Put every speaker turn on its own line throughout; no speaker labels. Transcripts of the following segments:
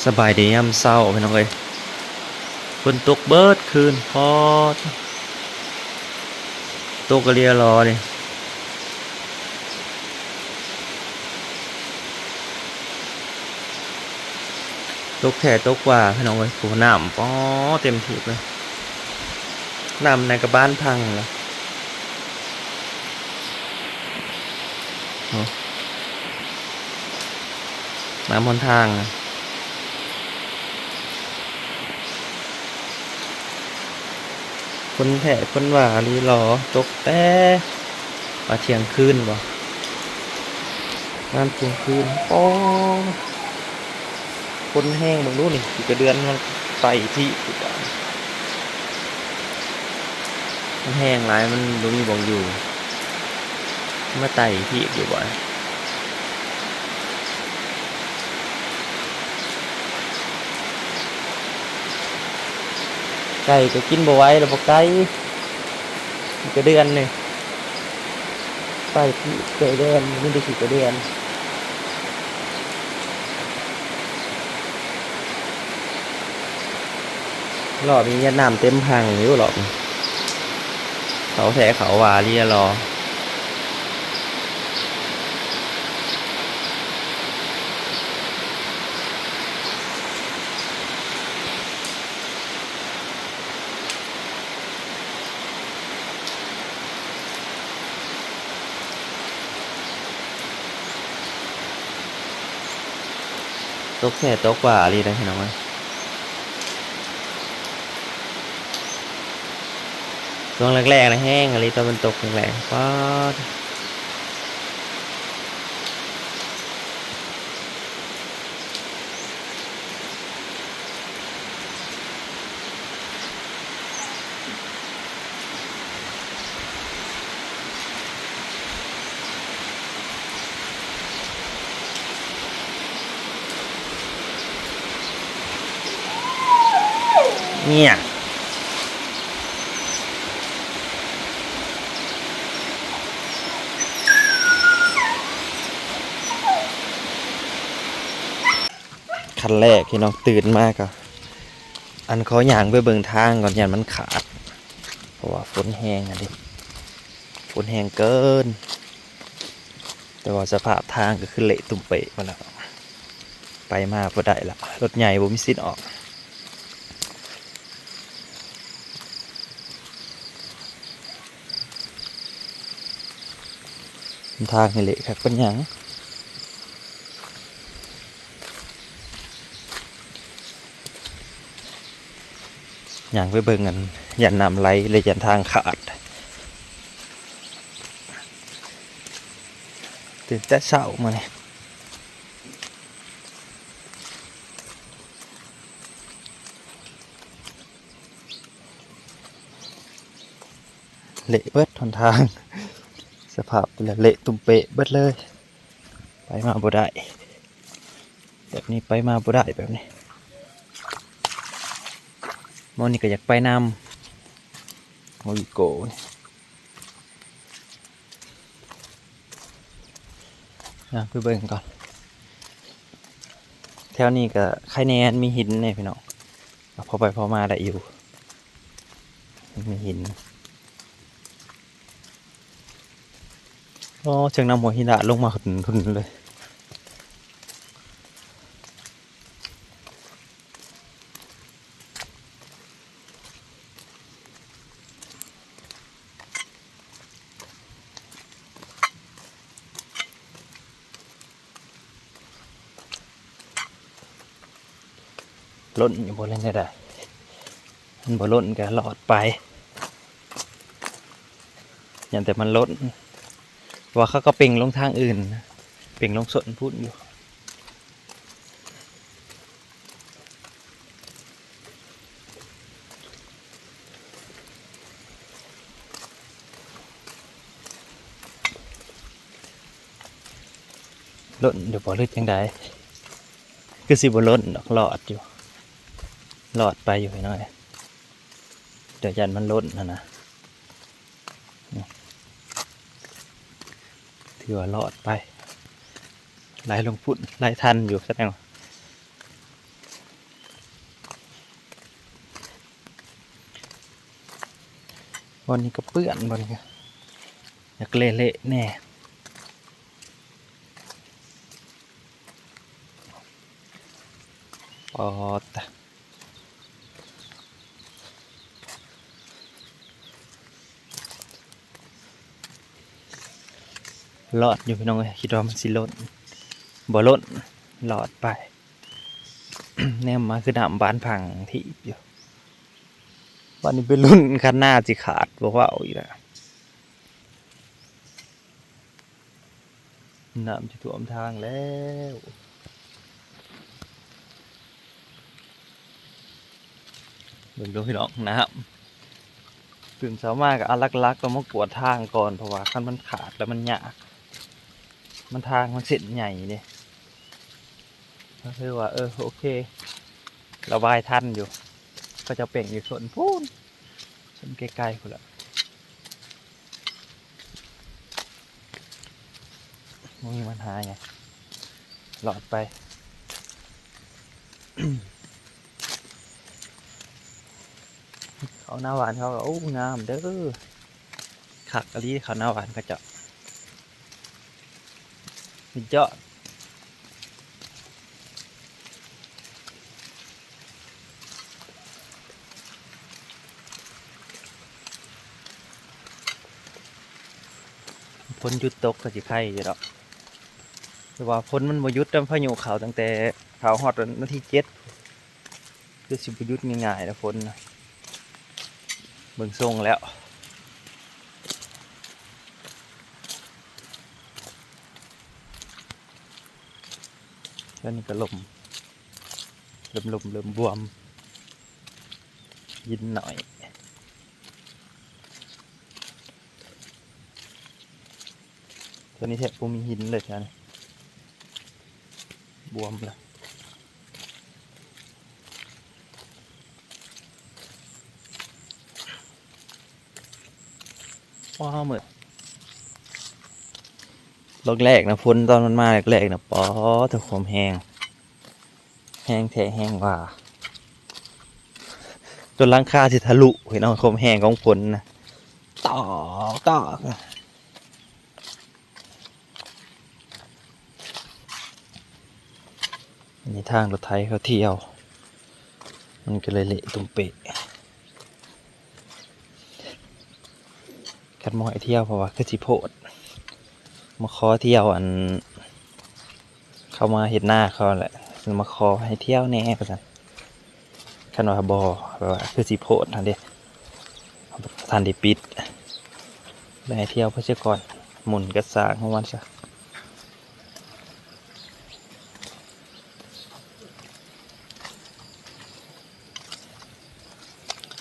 สบายดียามเศร้าพี่น้องเอ้ยฝนตกเบิดคืนพอตกกะเรียรอนี่ตกแท้ตกว่าพี่น้องเอ้ยโหน้ำป้อเต็มทีเลยน้ำในกระบ้านพังแล้วน้ำบนทางคนแท้คนว่าลีรอตกแต่ว่าเที่ยงคืนบ่น้ำเที่ยงคืนป้อคนแห้งบางรู้นี่อีกกระเดือนมันไปที่มันแห้งหลายมันรู้มีบ่งอยู่มาไต่ที่อยู่บ่อยไก่ก็กินบ่ไหว้แล้วบ่ไก่กระเดือนนี่ไปที่กระเดือนไม่ได้ขี่กระเดือนหลอดมีน้ำเต็มพังอยู่หรอกเขาแท้เขาวาเรียรอตกแท้ตกว่าลีได้พี่น้องช่วงแรกๆนะแห้งอะไรตอนมันตกแรงๆป๊อดเนี่ยคันแรกที่น้องตื่นมากก็อันเขาย่างไปเบิ่งทางก่อนยันมันขาดเพราะว่าฝนแห้งอ่ะดิฝนแห้งเกินแต่ว่าสภาพทางก็คือเละตุ่มเปะมาแล้วไปมาพอได้ละรถใหญ่บ่มีสิทธิ์ออกทางนี่เละครับเป็นหยังอย่างไปเบิ่งกันยันน้ำไหลเลยยันทางขาดตื่นแต่เช้ามาเนี่ยเละเบิดทนทางสภาพเละตุ่มเปะเบิดเลยไปมาบ่ได้แบบนี้ไปมาบ่ได้แบบนี้มอนี่ก็อยากไปนำโมอิโกะไปเบิ่งก่อนแถวนี้ก็ไข่แนนมีหินเนี่ยพี่น้องพอไปพอมาได้อยู่มีหินอ๋อเชิงน้ำหัวหินละลงมาหุ่นเลยล้นอยู่บนเล่นได้มันบ่ล้นก็หลอดไปอย่างแต่มันล้นว่าเขาก็เป่งลงทางอื่นเป่งลงสนพูดอยู่ล้นเดี๋ยวบ่ลึกยังไงคือสิบ่ล้นดอกหลอดอยู่หลอดไปอยู่หน่อยเดี๋ยวยันมันล้นนะถือว่าหลอดไปไหลลงพุ่นไหลทันอยู่แสดง บอลนี้ก็เปื้อนบอลนี้อยากเละๆแน่ปอดหลอดอยู่พี่น้องเลยคิดว่ามันสิล้นบ่ล้นหลอดไป แนมมาคือน้ำบานพังที่อยู่วันนี้เป็นรุ่นคันหน้าสิขาดบอกว่าเอาอีกแล้วน้ำจะท่วมทางแล้วเบิ่งดูพี่น้องนะครับตื่นเช้ามากอันลักๆก็มากวดทางก่อนเพราะว่าคันมันขาดแล้วมันยากมันทางมันเส้นใหญ่เนี่ยก็คือว่าโอเคระบายทันอยู่ก็จะเป่งอยู่ส่วนพูนส่วนใกล้ๆคนละมันมีปัญหาไงหลอดไป เขาหน้าหวานเขาก็โอ้งามเด้อขักอะไรเขาหน้าหวานก็จะมีเจาะพ้นหยุดตกก็สิไข่อยู่ดอกแต่ว่าพ้นมันบ่หยุดตามพายุเขาตั้งแต่เขาฮอดวันที่7คือสิบ่หยุดง่ายๆนะพ้นนะเบิ่งทรงแล้วแล้วนี่ก็ลมเริ่มบวมยินหน่อยตัวนี้แทบบ่มีหินเลยนะบวมแล้วว้าวเหมือนรอบแรกนะพ้นตอนมันมาแรกๆนะป๋อแต่ความแห้งแท้แห้งว่าจนหลังคาสิทะลุเห็นเอาความแห้งของฝนนะต่อนี่ทางรถไถเขาเที่ยวมันก็เลยเละตุ้มเปะกันมอยเที่ยวเพราะว่าคือสิโพดมาขอเที่ยวอันเข้ามาเห็นหน้าเขาแหละมาขอให้เที่ยวแน่ก็สั่นคันว่าบอแบบว่าคือสิโพดทันเดทันเดปิดไปให้เที่ยวเพื่อเชื่อก่อนหมุนกระสางของมันซะ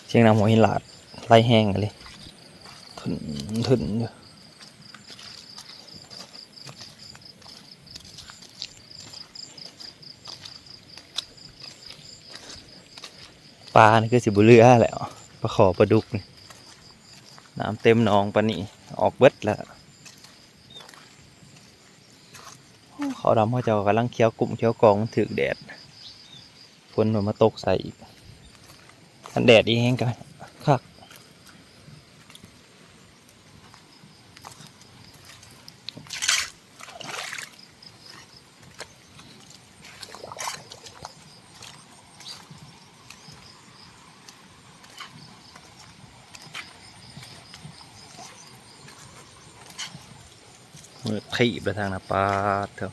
เชียงนำหัวหินหลาดไล่แห้งเลยถึนอยู่ปลานี่คือสิบุเรือแหละปลาขอปลาดุกนี่น้ำเต็มหนองปลานี่ออกเบิดแล้วเขาดำเขาจะกำลังเคี้ยวกลุ่มเคี้ยวกองถือแดดฝนมันมาตกใส่อีกอันแดดอีแห้งกันคักมือขีบไปทางนาปาเถอะ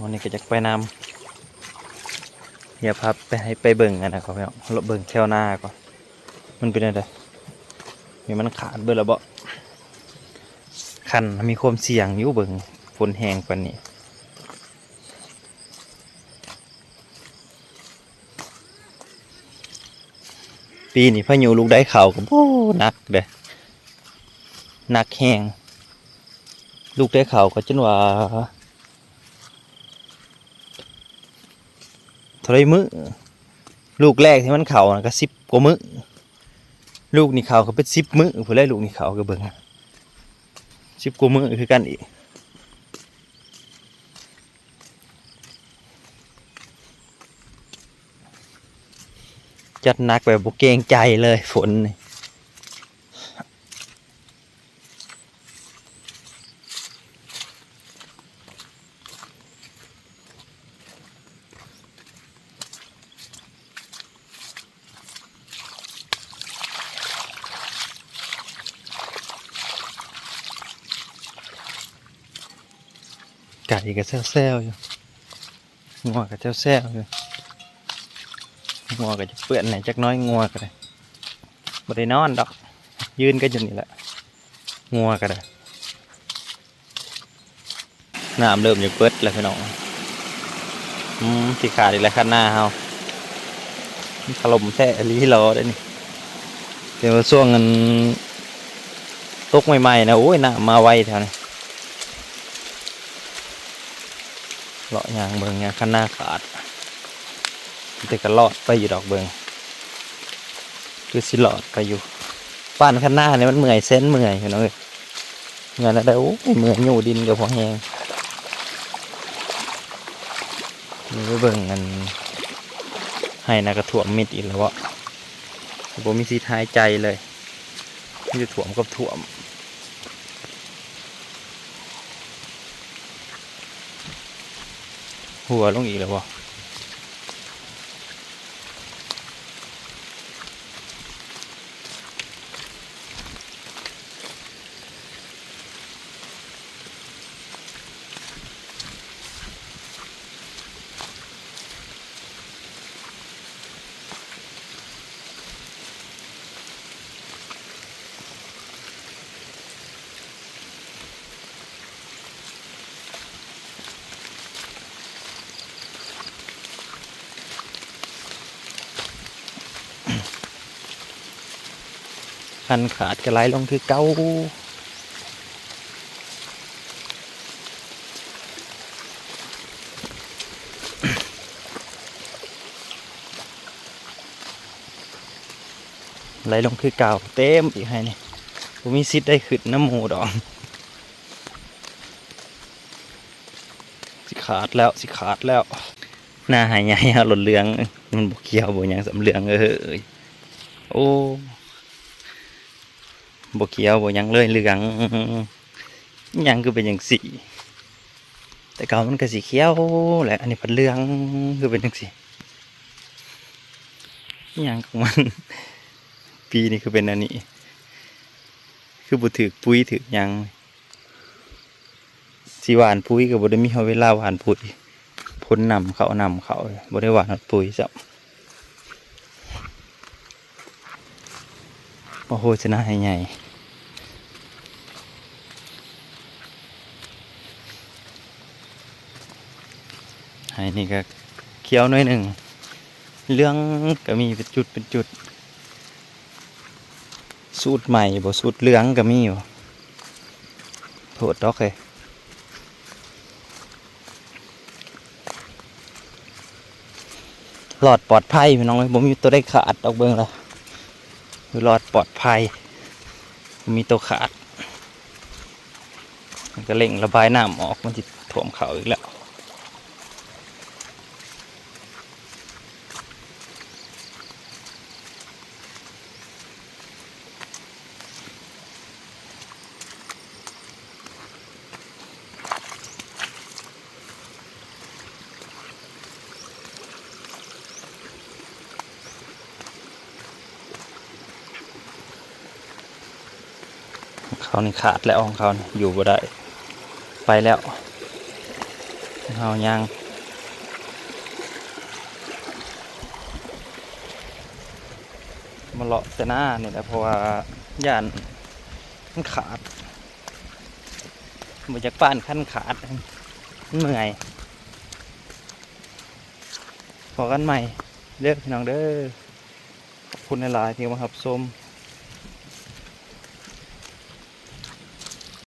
วันนี้ก็จะไปนำอย่าพับไปให้ไปเบิ่งกันนะครับพี่น้องเราเบิ่งแถวหน้าก่อนมันเป็นอะไรมีมันขาดเบิ่งแล้วบ่คันมีความเสี่ยงอยู่เบิ่งฝนแห้งกว่านี้ปีนี้พายุลูกได้เข่าก็โอ้หนักเด้หนักแห้งลูกได้เข่าก็จนว่าเท่าไรมื้อลูกแรกที่มันเข่าก็10 กว่ามื้อลูกนี่เข่าก็เป็น10 มื้อผู้แรกลูกนี่เข่าก็เบิ่ง 10กว่ามื้อคือกันอีกจัดหนักแบบบ่เกรงใจเลยฝนนี่ไก่ก็แซวๆอยู่งัวก็แซวๆอยู่งัวก็จะเปื้อนไหนจักน้อยงัวก็ได้บ่ได้นอนดอกยืนก็อยู่นี่แหละงัวก็ได้น้ำเริ่มจะเปิดแล้วพี่น้องสิขาดอีกแล้วคันหน้าเฮาถล่มแท้อลีรอได้นี่เดี๋ยวช่วงเงินตกใหม่ๆนะโอ้ยน้ำมาไวแถวนี้เลาะยางเบิ่งยางคันหน้าขาดแต่ก็รอดไปอยู่ดอกเบิ่งคือสิรอดไปอยู่ป้านคันหน้าเนี่ยมันเมื่อยเส้นเมื่อยพี่น้องเอ้ยเมื่อยแล้วได้โอ้ยเมื่อยอยู่ดินกับพอแห้งนี่ไปเบิ่งกันให้นากระถ่วมมิดอีกแล้ววะผมมีสิทธิ์หายใจเลยมีแต่ถ่วมกับถ่วมหัวลงอีกแล้ววะคันขาดกระไรลงคือเก้าไหลลงคือเก่าเต็มอีกให้นี่ผมมีสิทธิ์ได้ขึ้นน้ำหมูดอกสิขาดแล้วสิขาดแล้วหน้าหายใหญ่หล่นเหลืองมันบกเกี่ยวบกยังสำเหลืองโอ้บกเกี่ยวบกยังเลยเหลืองยังคือเป็นอย่างสีแต่เก่ามันก็สีเขียวแหละอันนี้พันเหลืองคือเป็นอย่างสียังของมันปีนี้คือเป็นอันนี้คือบุถือปุ้ยถือยังสีหวานปุ้ยกับบได้มีเวลาหวานปุ้ยพ้นนำเขาบได้หวานปุ้ยจ้ะโอ้โหชนะให้ใหญ่ให้นี่ก็เคี้ยวน้อยหนึ่งเรื่องก็มีเป็นจุดสูตรใหม่บ่สูตรเหลืองก็มีอยู่โทษดอกเลยหลอดปลอดภัยพี่น้องเลยผมมีตัวได้ขาดดอกเบิ้งแล้วหลอดปลอดภัยมีตัวขาดมันก็เร่งระบายน้ำออกมันจะถ่วมเขาอีกแล้วเขานี่ขาดแล้วของเขาอยู่บ่ได้ไปแล้วเขายังมาเลาะแต่หน้าเนี่ยแหละเพราะว่าย่านมันขาดมาจากบ้านขั้นขาดเหนื่อยพอกันใหม่เรียกพี่น้องเด้อขอบคุณหลายๆที่มารับชม